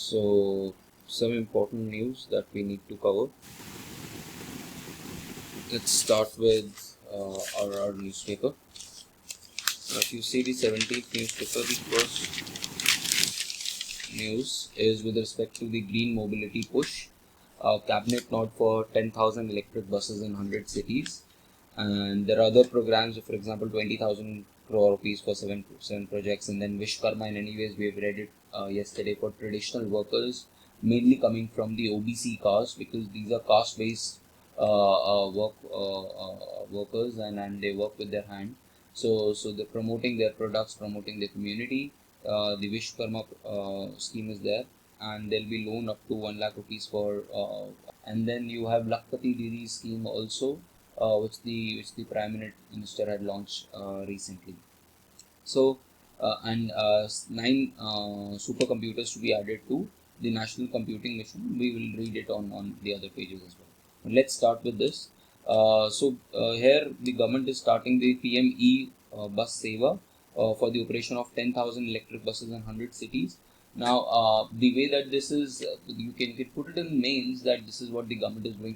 So some important news that we need to cover. Let's start with our newspaper. If you see the 17th newspaper, the first news is with respect to the green mobility push. Cabinet nod for 10,000 electric buses in 100 cities. And there are other programs, for example, 20,000 crore rupees for seven projects. And then Vishkarma, and anyways, we have read it yesterday, for traditional workers, mainly coming from the OBC caste, because these are caste-based workers, and they work with their hand. So they're promoting their products, promoting their community. The Vishkarma scheme is there, and there'll be loan up to 1 lakh rupees for. And then you have Lakpati Didi scheme also, which the Prime Minister had launched recently. So and 9 supercomputers to be added to the National Computing Mission. We will read it on the other pages as well. Let's start with this. Here the government is starting the PME bus Seva for the operation of 10,000 electric buses in 100 cities. Now, the way that this is, you can put it in mains that this is what the government is doing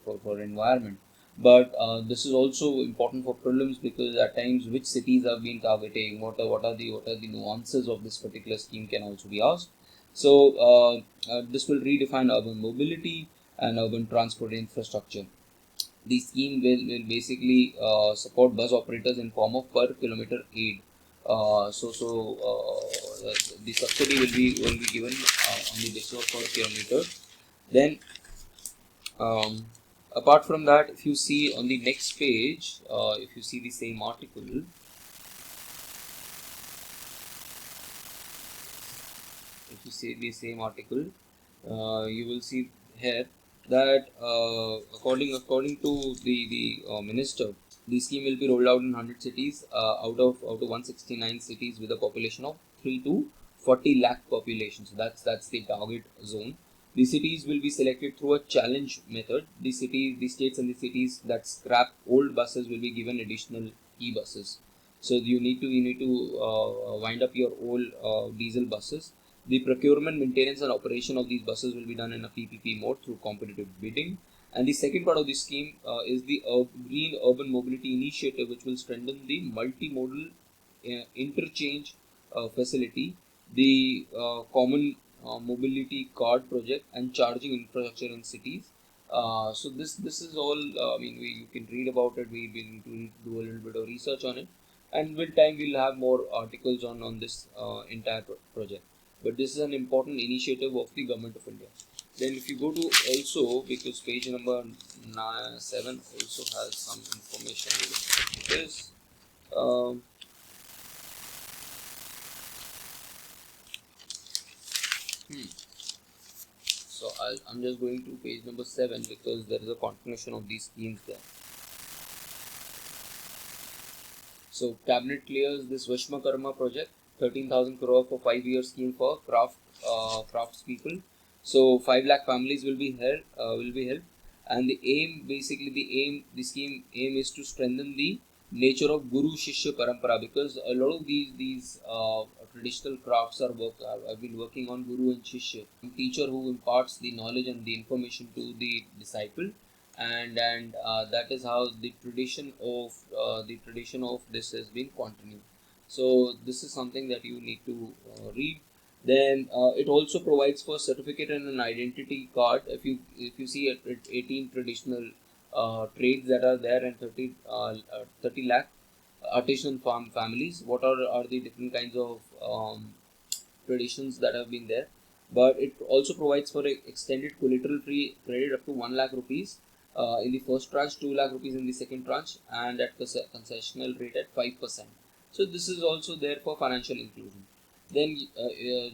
for environment. But this is also important for prelims, because at times which cities have been targeting, what are the nuances of this particular scheme can also be asked. So this will redefine urban mobility and urban transport infrastructure. The scheme will basically support bus operators in form of per kilometer aid. The subsidy will be given on the basis of per kilometer. Then apart from that, if you see on the next page, if you see the same article, you will see here that according to the minister, the scheme will be rolled out in 100 cities out of 169 cities with a population of 3 to 40 lakh population. So that's the target zone. The cities will be selected through a challenge method. The states and the cities that scrap old buses will be given additional e-buses. So you need to wind up your old diesel buses. The procurement, maintenance and operation of these buses will be done in a PPP mode through competitive bidding. And the second part of the scheme is the Green Urban Mobility Initiative, which will strengthen the multimodal interchange facility, the common mobility card project, and charging infrastructure in cities. So this is all. You can read about it. We will need to do a little bit of research on it, and with time we'll have more articles on this entire project. But this is an important initiative of the Government of India. Then if you go to also, because page number 7 also has some information related to this. So I'm just going to page number 7 because there is a continuation of these schemes there. So cabinet clears this Vishwakarma project, 13,000 crore for 5-year scheme for crafts people. So 5 lakh families will be helped, and the scheme aim is to strengthen the nature of Guru Shishya Parampara, because a lot of these traditional crafts have been working on Guru and Shishya, teacher who imparts the knowledge and the information to the disciple, and that is how the tradition of this has been continued. So this is something that you need to read. Then it also provides for certificate and an identity card. If you see 18 traditional trades that are there, and 30 lakh artisan farm families. What are the different kinds of traditions that have been there? But it also provides for extended collateral free credit up to 1 lakh rupees in the first tranche, 2 lakh rupees in the second tranche, and at concessional rate at 5%. So this is also there for financial inclusion. Then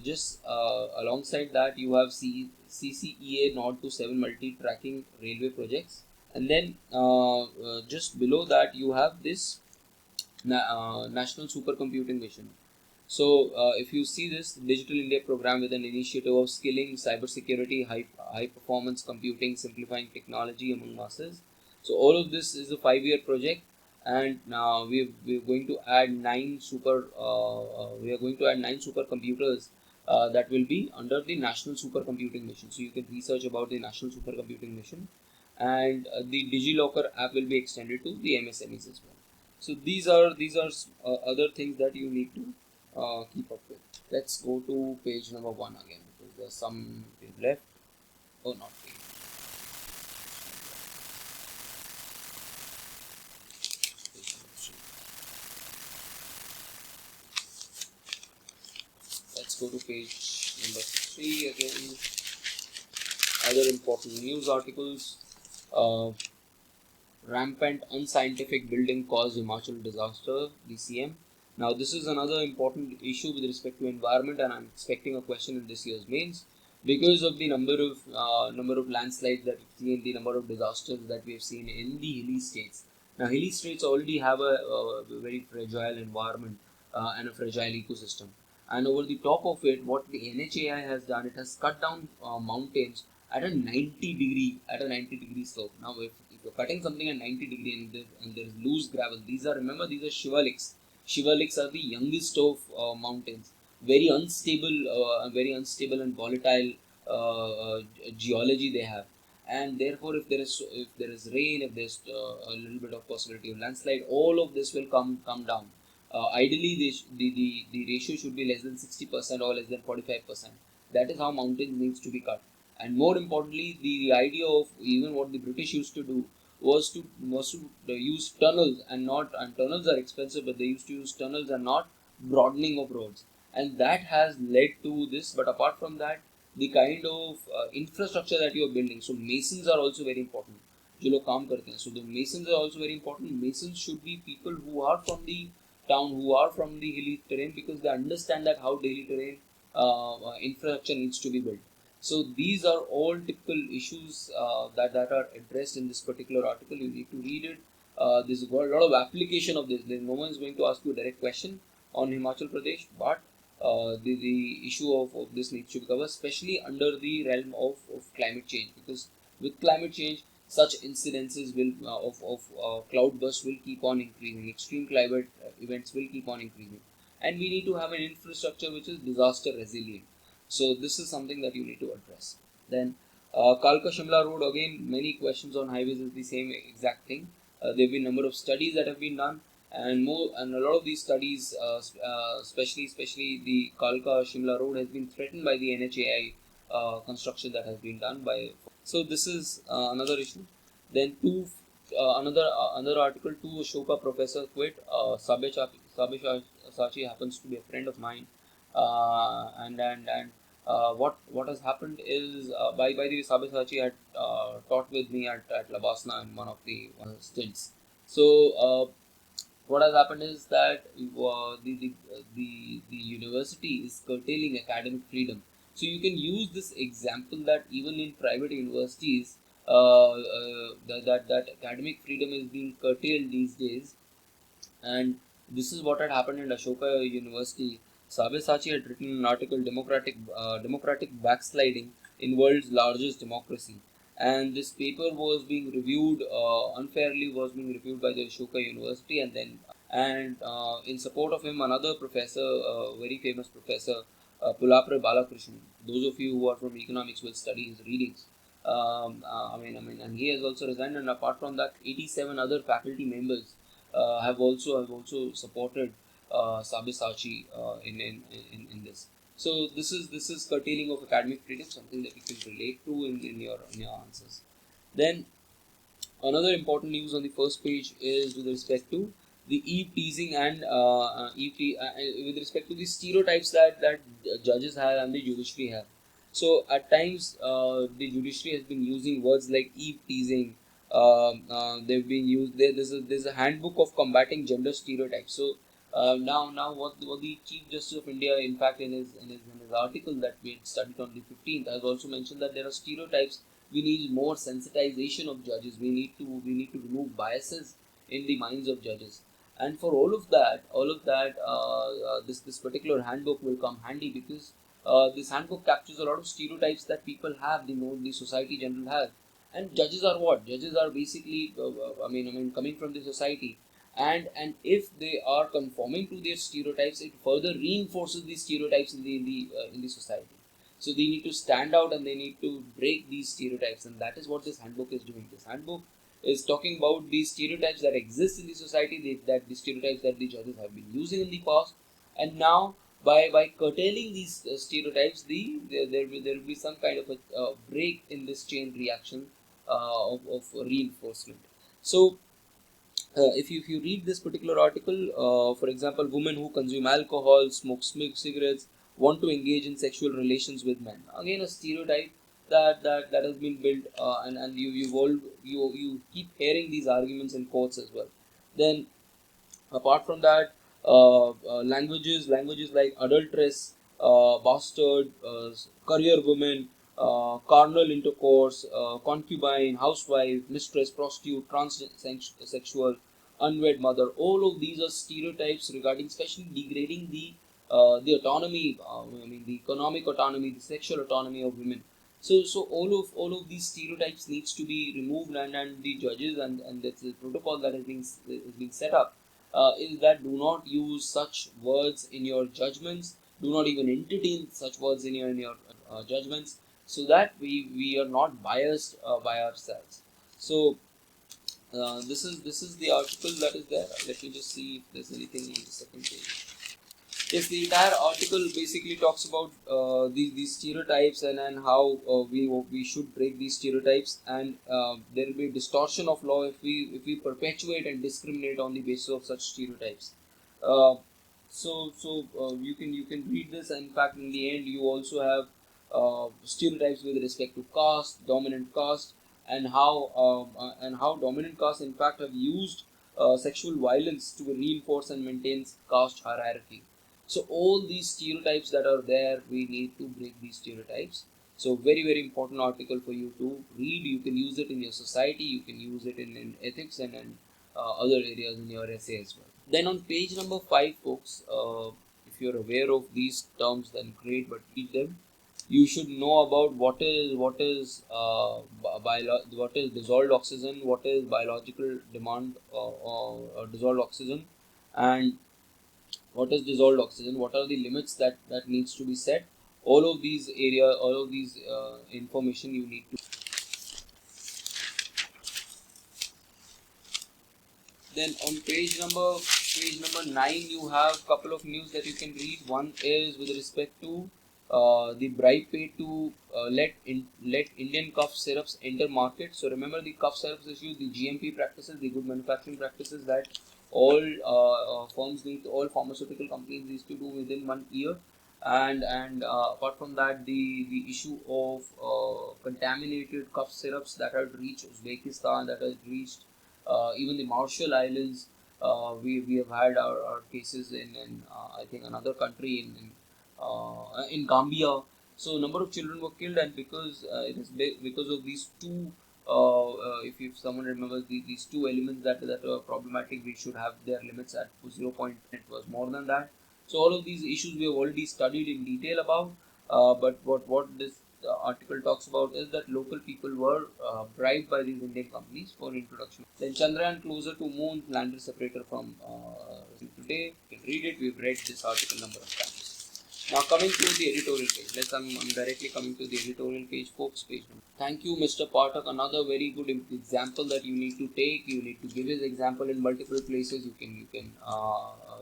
just alongside that, you have CCEA nod to 7 multi-tracking railway projects, and then just below that you have this National Supercomputing Mission. So if you see this Digital India program with an initiative of skilling, cybersecurity, high performance computing, simplifying technology among masses. So all of this is a 5-year project, and now we're going to add 9 supercomputers that will be under the National Supercomputing Mission. So you can research about the National Supercomputing Mission, and the DigiLocker app will be extended to the MSMEs as well. So these are other things that you need to keep up with. Let's go to page number 1 again, because there's some we've left. Oh, not page. Let's go to page number 3 again. Other important news articles. Rampant unscientific building caused Himachal disaster, DCM. Now this is another important issue with respect to environment, and I'm expecting a question in this year's mains, because of the number of landslides that we've seen, the number of disasters that we have seen in the hilly states. Now hilly states already have a very fragile environment and a fragile ecosystem, and over the top of it, what the NHAI has done, it has cut down mountains at a 90 degree slope. Now if you're cutting something at 90 degree and there is loose gravel, these are shivaliks. Shivaliks are the youngest of mountains, very unstable and volatile geology they have, and therefore if there is rain, if there's a little bit of possibility of landslide, all of this will come down. Ideally the ratio should be less than 60% or less than 45%. That is how mountains needs to be cut. And more importantly, the idea of even what the British used to do was to use tunnels, and tunnels are expensive, but they used to use tunnels and not broadening of roads, and that has led to this. But apart from that, the kind of infrastructure that you are building, so masons are also very important. जो लोग काम करते हैं, so the masons are also very important. Masons should be people who are from the town, who are from the hilly terrain, because they understand that how hilly terrain infrastructure needs to be built. So these are all typical issues that are addressed in this particular article. You need to read it. There's a lot of application of this. No one is going to ask you a direct question on Himachal Pradesh, but the issue of this needs to be covered, especially under the realm of climate change, because with climate change, such incidences of cloud bursts will keep on increasing. Extreme climate events will keep on increasing, and we need to have an infrastructure which is disaster resilient. So this is something that you need to address. Then Kalka Shimla Road, again many questions on highways is the same exact thing. There have been a number of studies that have been done, and a lot of these studies, especially the Kalka Shimla Road, has been threatened by the NHAI construction that has been done by. So this is another issue. Then another article, two Ashoka professor quit. Sabyasachi happens to be a friend of mine, and what has happened is, by the way, Sabyasachi had taught with me at LBSNAA in one of the stints. So what has happened is that the university is curtailing academic freedom. So you can use this example that even in private universities, that academic freedom is being curtailed these days, and this is what had happened in Ashoka University. Sabyasachi had written an article, democratic backsliding in world's largest democracy, and this paper was being reviewed unfairly, was being reviewed by the Ashoka University, and in support of him, another professor, very famous professor, Pulapre Balakrishnan. Those of you who are from economics will study his readings. And he has also resigned, and apart from that, 87 other faculty members have also supported Sabyasachi in this. So this is curtailing of academic freedom, something that you can relate to in your answers. Then another important news on the first page is with respect to the eve teasing and with respect to the stereotypes that judges have and the judiciary have. So at times the judiciary has been using words like eve teasing. They've been used. There's a handbook of combating gender stereotypes. So now what the Chief Justice of India, in fact, in his article that we had studied on the 15th, has also mentioned that there are stereotypes. We need more sensitization of judges. We need to remove biases in the minds of judges. And for all of that, this particular handbook will come handy, because this handbook captures a lot of stereotypes that people have, the society general has. And judges are what? Judges are basically, coming from the society, and if they are conforming to their stereotypes, it further reinforces these stereotypes in the society. So they need to stand out and they need to break these stereotypes, and that is what this handbook is doing. This handbook is talking about these stereotypes that exist in the society, that the stereotypes that the judges have been using in the past, and now by curtailing these stereotypes, there will be some kind of a break in this chain reaction of reinforcement. So if you read this particular article, for example, women who consume alcohol, smoke cigarettes, want to engage in sexual relations with men. Again, a stereotype that has been built, and you keep hearing these arguments in courts as well. Then, apart from that, languages like adulteress, bastard, career woman, carnal intercourse, concubine, housewife, mistress, prostitute, transsexual, unwed mother. All of these are stereotypes regarding, especially degrading the autonomy. I mean, the economic autonomy, the sexual autonomy of women. So all of these stereotypes needs to be removed, and the judges and that's the protocol that is being set up, is that do not use such words in your judgments. Do not even entertain such words in your judgments, so that we are not biased by ourselves. So this is the article that is there. Let me just see if there's anything on the second page. Yes, the entire article basically talks about these stereotypes, and how we should break these stereotypes, and there will be distortion of law if we perpetuate and discriminate on the basis of such stereotypes. Uh, you can read this, and in fact, in the end, you also have stereotypes with respect to caste, dominant caste, and how dominant caste in fact have used sexual violence to reinforce and maintain caste hierarchy. So all these stereotypes that are there, we need to break these stereotypes. So very, very important article for you to read. You can use it in your society, you can use it in ethics, and other areas in your essay as well. Then on page number 5, folks, if you're aware of these terms, then great, but read them. You should know about what is dissolved oxygen, what is biological demand, or dissolved oxygen, and what is dissolved oxygen, what are the limits that needs to be set. All of these information you need to. Then on page number 9, you have a couple of news that you can read. One is with respect to the bribe paid to let Indian cough syrups enter market. So remember the cough syrups issue, the GMP practices, the good manufacturing practices that all pharmaceutical companies need to do within 1 year. And apart from that, the issue of contaminated cough syrups that had reached Uzbekistan, that has reached even the Marshall Islands. We have had our cases in I think another country in Gambia. So number of children were killed, and because of these two. If someone remembers these two elements that are problematic, we should have their limits at 0. It was more than that. So all of these issues we have already studied in detail about. But what this article talks about is that local people were bribed by these Indian companies for introduction. Then Chandrayaan closer to moon, lander separator from today. You can read it. We've read this article number of times. Now coming to the editorial page. I'm directly coming to the editorial page, folks. Page number. Thank you, Mr. Pathak. Another very good example that you need to take. You need to give his example in multiple places. You can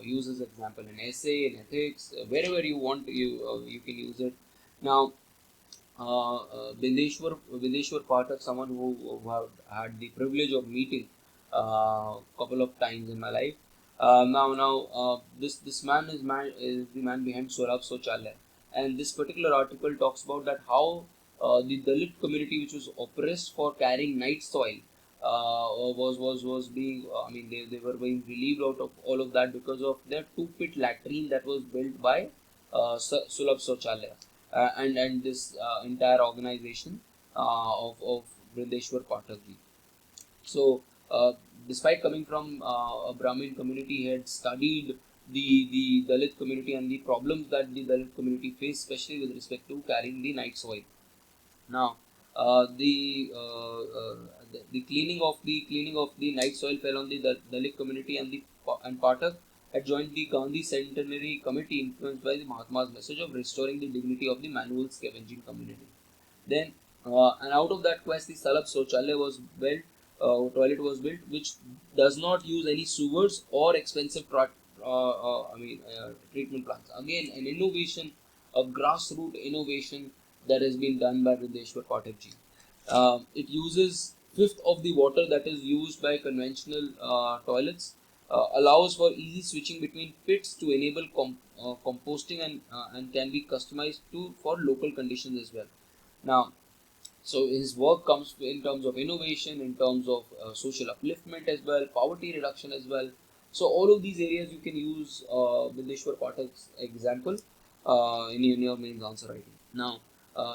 use his example in essay, in ethics, wherever you want. You can use it. Now, Bindeshwar Pathak, someone who have had the privilege of meeting couple of times in my life. This man is the man behind Swarab Shauchalaya, and this particular article talks about that how the Dalit community, which was oppressed for carrying night soil, was being. I mean, they were being relieved out of all of that because of their 2-pit latrine that was built by Sulabh Shauchalaya. And this entire organization of Brindeshwar Pathak ji. So, despite coming from a Brahmin community, he had studied the Dalit community and the problems that the Dalit community face, especially with respect to carrying the night soil. Now, the cleaning of the night soil fell on the Dalit community, and Pathak had joined the Gandhi Centenary Committee influenced by the Mahatma's message of restoring the dignity of the manual scavenging community. Then, and out of that quest, the Salab Shauchalaya was built, toilet was built, which does not use any sewers or expensive treatment plants. Again, an innovation, a grassroots innovation that has been done by Rideshwar Pathak ji. It uses fifth of the water that is used by conventional toilets, allows for easy switching between pits to enable composting, and can be customized to for local conditions as well. Now, so his work comes in terms of innovation, in terms of social upliftment as well, poverty reduction as well. So all of these areas you can use Bindeshwar Pathak's example in your main answer writing. Now,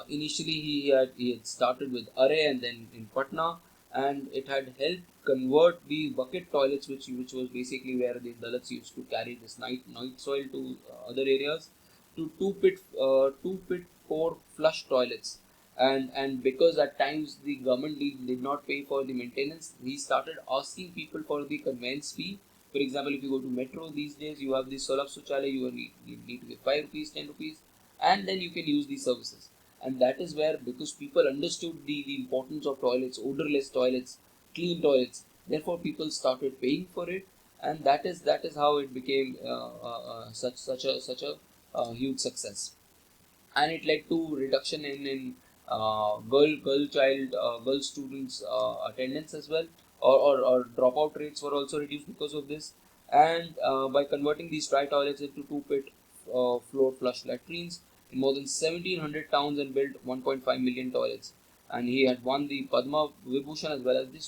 initially he had started with Array and then in Patna, and it had helped convert the bucket toilets, which was basically where the Dalits used to carry this night soil to other areas, to two pit core flush toilets. And because at times the government did not pay for the maintenance, he started asking people for the conveyance fee. For example, if you go to metro these days, you have the Solab Suchalaya, you need to give 5 rupees, 10 rupees, and then you can use these services. And that is where, because people understood the importance of toilets, odorless toilets, clean toilets, therefore people started paying for it, and that is how it became such a huge success. And it led to reduction in girl students attendance as well, or dropout rates were also reduced because of this. And by converting these dry toilets into two pit floor flush latrines in more than 1700 towns, and built 1.5 million toilets, and he had won the Padma Vibhushan as well as the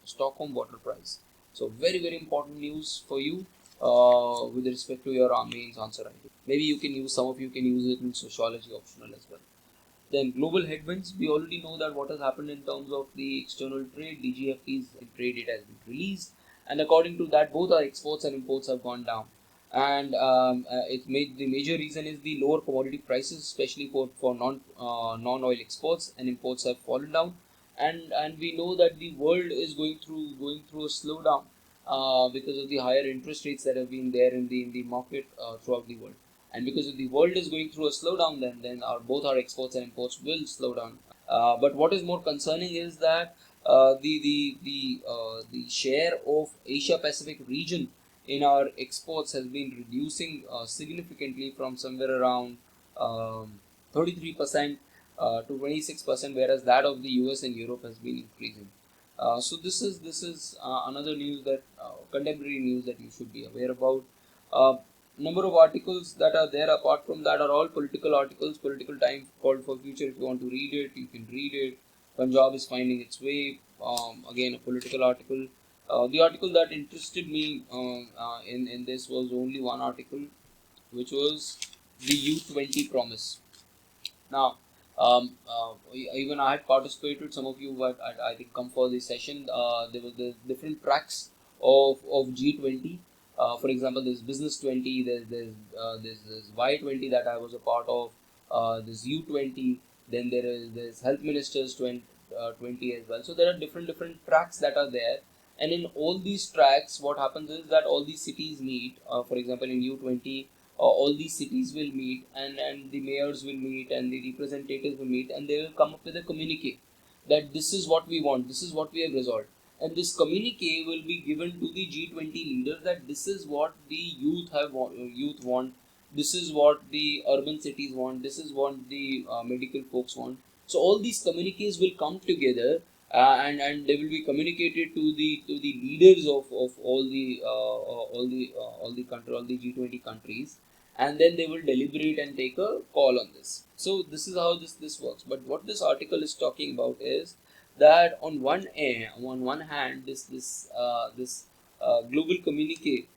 Stockholm Water Prize. So very important news for you with respect to your mains answer writing. Maybe you can use, some of you can use it in sociology optional as well. Then global headwinds, we already know that what has happened in terms of the external trade, DGFT's trade data has been released, and according to that, both our exports and imports have gone down. And the major reason is the lower commodity prices, especially for non-oil exports, and imports have fallen down. And we know that the world is going through a slowdown because of the higher interest rates that have been there in the market throughout the world. And because if the world is going through a slowdown, then both our exports and imports will slow down. But what is more concerning is that the share of Asia Pacific region in our exports has been reducing significantly from somewhere around 33% to 26%, whereas that of the US and Europe has been increasing. So this is another news that contemporary news that you should be aware about. Number of articles that are there apart from that are all political articles. Political Times called for future. If you want to read it, you can read it. Punjab is finding its way. Again, a political article. The article that interested me in this was only one article, which was the U20 promise. Now, even I had participated. Some of you had, I think, come for this session. There were the different tracks of G20. For example, there's Business 20. There's Y20 that I was a part of. There's U20. Then there's Health Ministers 20 as well. So there are different tracks that are there. And in all these tracks, what happens is that all these cities meet. For example, in U20, all these cities will meet, and the mayors will meet, and the representatives will meet, and they will come up with a communique that this is what we want, this is what we have resolved. And this communique will be given to the G20 leaders, that this is what the youth want, this is what the urban cities want, this is what the medical folks want. So all these communiques will come together, and they will be communicated to the leaders of all the country, all the G20 countries, and then they will deliberate and take a call on this. So this is how this works. But what this article is talking about is that on one hand, this global communique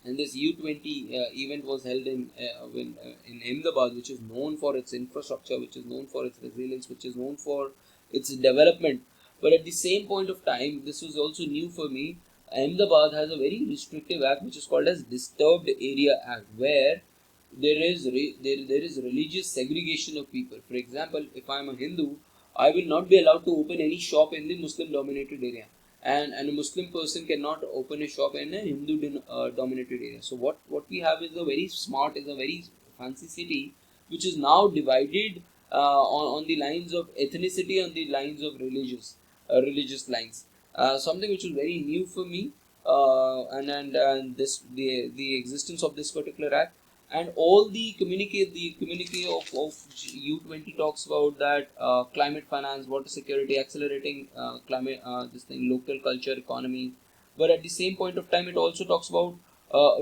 and this U20 event was held in Ahmedabad, which is known for its infrastructure, which is known for its resilience, which is known for its development. But at the same point of time, this was also new for me. Ahmedabad has a very restrictive act which is called as Disturbed Area Act, where there is religious segregation of people. For example, if I am a Hindu, I will not be allowed to open any shop in the Muslim dominated area, and a Muslim person cannot open a shop in a Hindu dominated area. So what we have is a very fancy city which is now divided on the lines of ethnicity, on the lines of religious lines. Something which is very new for me, and this the existence of this particular act, and all the communique of U20 talks about that climate finance, water security, accelerating climate this thing, local culture, economy. But at the same point of time, it also talks about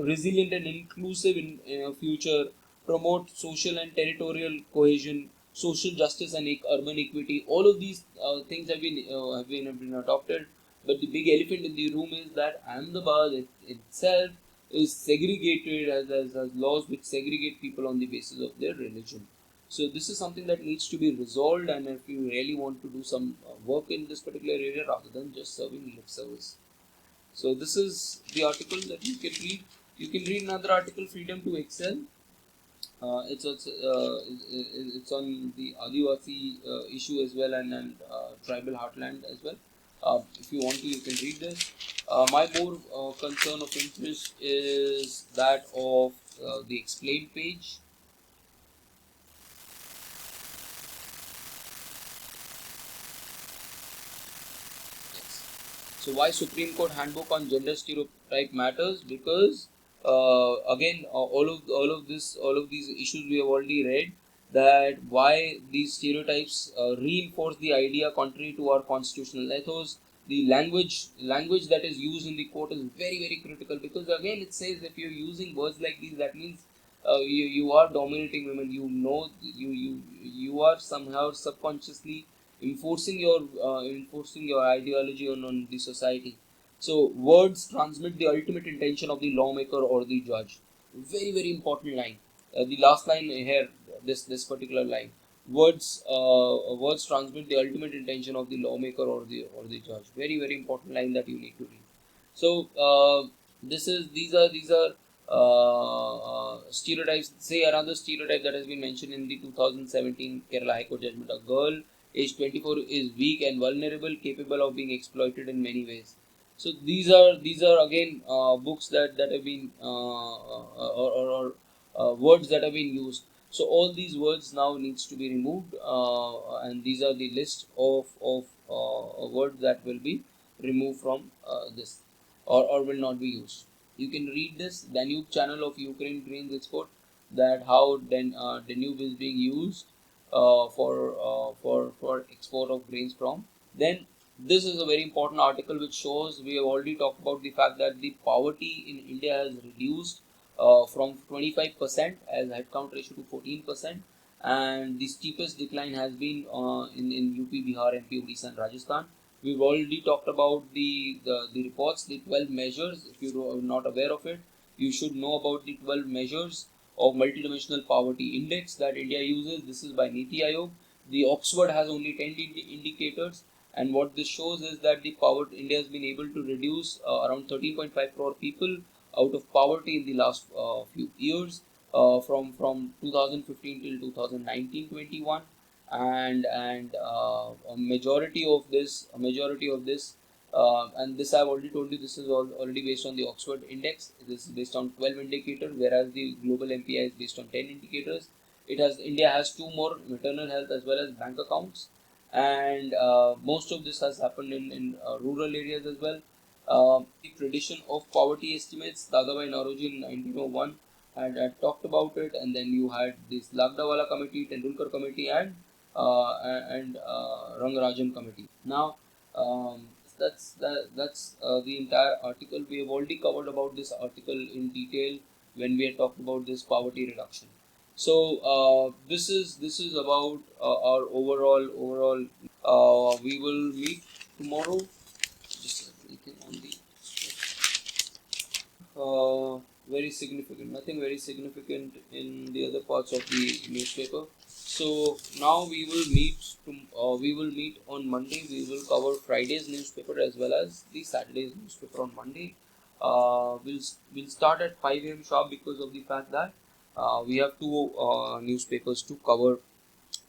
resilient and inclusive in future, promote social and territorial cohesion, social justice and urban equity. All of these things have been adopted. But the big elephant in the room is that Ahmedabad itself is segregated, as laws which segregate people on the basis of their religion. So this is something that needs to be resolved, and if you really want to do some work in this particular area rather than just serving lip service. So this is the article that you can read. You can read another article, Freedom to Excel. It's on the Adivasi issue as well, and tribal heartland as well. If you want to, you can read this. My more concern of interest is that of the explained page. Yes. So why Supreme Court handbook on gender stereotype matters? Because again, all of these issues we have already read, that why these stereotypes reinforce the idea contrary to our constitutional ethos. The language that is used in the court is very critical, because again it says if you're using words like these, that means you are dominating women. You are somehow subconsciously enforcing your ideology on the society. So words transmit the ultimate intention of the lawmaker or the judge. Very important line. The last line here, this particular line. Words transmit the ultimate intention of the lawmaker or the judge. Very important line that you need to read. So these are stereotypes. Say another stereotype that has been mentioned in the 2017 Kerala High Court judgment: a girl age 24 is weak and vulnerable, capable of being exploited in many ways. So these are again books that have been or words that have been used. So all these words now needs to be removed, and these are the list of words that will be removed from this, or will not be used. You can read this Danube channel of Ukraine grains export, that how Danube is being used for export of grains from. Then this is a very important article which shows, we have already talked about the fact that the poverty in India has reduced from 25% as headcount ratio to 14%, and the steepest decline has been in UP, Bihar, MP, Odisha, and Rajasthan. We've already talked about the reports, the 12 measures. If you are not aware of it, you should know about the 12 measures of multidimensional poverty index that India uses. This is by Niti Aayog. The Oxford has only 10 indicators, and what this shows is that the poverty India has been able to reduce around 13.5 crore people out of poverty in the last few years, from 2015 till 2019-21, and a majority of this and this I've already told you, this is already based on the Oxford index. This is based on 12 indicators, whereas the global MPI is based on 10 indicators. India has two more: maternal health as well as bank accounts, and most of this has happened in rural areas as well. The tradition of poverty estimates, Dadabhai Naoroji in 1901 had talked about it, and then you had this Lagdawala committee, Tendulkar committee, and Rangarajan committee. Now, that's the entire article. We have already covered about this article in detail when we had talked about this poverty reduction. So this is about our overall. We will meet tomorrow. Just anything on the very significant. Nothing very significant in the other parts of the newspaper. So now we will meet on Monday. We will cover Friday's newspaper as well as the Saturday's newspaper on Monday. We'll start at 5 a.m. sharp, because of the fact that we have two newspapers to cover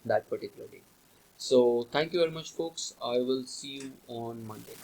that particular day. So thank you very much, folks. I will see you on Monday.